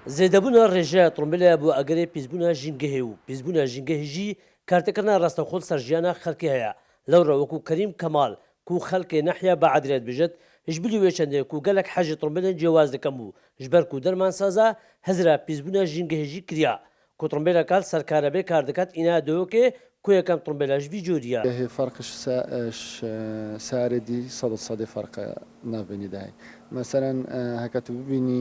زێدەبوونە ڕێژە تڕۆمبیلە بۆ ئەگەرێ پیسبوونە ژینگەهێ و پیسبوونە ژینگەهێژی کارتەکردنا ڕاستەوخۆ سەر ژیانە خەڵکی هەیە لەو ڕەوەکو کەریم کەماڵ کو خەڵکێ نەحیا بە عەدرێت بژێت هژبلی وێ چەندێک و گەلک حەجی تڕۆمبیلەن جیاواز دەکەم بوو ژبەر و دەرمان سازا هەزرا پیسبوونە ژینگەهێژی کریا کو تڕۆمبیلەکە سەرکارەبێ کار دەکات ئینا دۆکێ کو یەکەم تڕۆمبیلەژبی جوریە هي فرقش ساردي صدى فرق نابني داي مثلا هكذا ببيني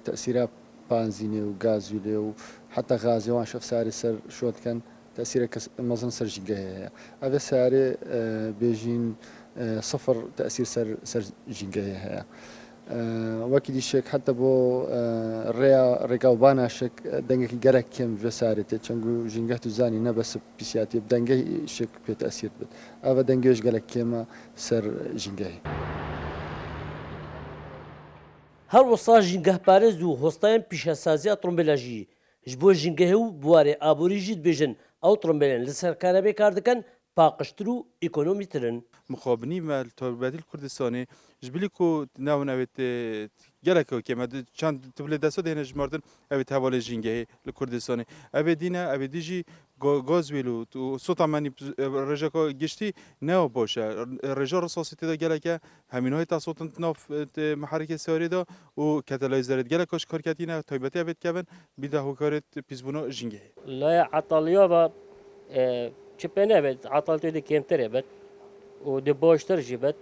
تأثيرات بنزيني وغازولي وحتى غازي وان شوف سعري سر شوت كان تأثيره مثلا سر جيجا هذا سعري بيجين صفر تأثير سر جيجا وەکی دیشێک حتا بۆ ڕێگاوبانە شێک دەنگێکی گەرەک کێم ڤێسارێتێ چەنگ و ژینگەت و زانی نەبەس پیسیاتی دەنگەی شێک پێت ئەسیر بێت ئەوە دەنگێش گەلک کێمە سەر ژینگەی هەروەسا ژینگەهپارێز و هۆستایان پیشەسازیە تڕۆمبیلەژی ji bo jîngehê û buwarê aborî jî dibêjin ew tڕۆمبیلên li ser karebê kar dikin paqiştir û îkonomîtir in. مخابنی و توربدیل کردستانی جبلی کو ناو نویت گلک که مد چند تبله دست دهنه جمردن اوت حواله جنگه لکردستانی اوت دینه اوت دیجی گاز ویلو تو صوت منی رجا کو گشتی نه باشه رجا رصاصیت دا گلکه همین های تصوت ناف محرک سواری دا و کاتالیزر گلکش کارکتینه تایبتی اوت کبن بیده هوکارت پیزبونا جنگه لا عطالیا و چپنه بد عطالت دی کمتره بد و دی باشتر جبت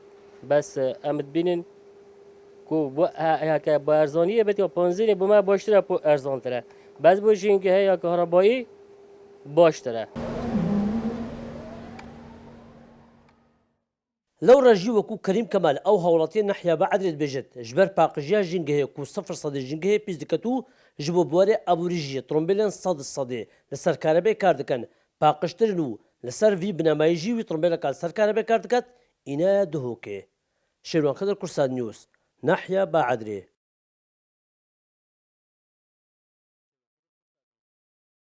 بس امد بینن کو بو هک با ارزانیه بد یا پانزینه بو ما باشتره پو ارزان تره بس بو جینگه یا کهربایی باشتره لەو ڕێژی وەکو کەریم کەمال ئەو هەوڵەتیە نەحیا بە عەدرێت بێژێت ji ber paqîjiya jîngehê ku 0 jîngehê pîs diket û ji bo buwarê aborîjiyê tڕۆmبیلên 100 li ser karebê kar dikin paqiştirin û li ser vî binamayî jî wî tڕۆmبیleka li ser karebê kar diket îne dihokê. Şêrwan Xedir Kursad News Nahya Baadrê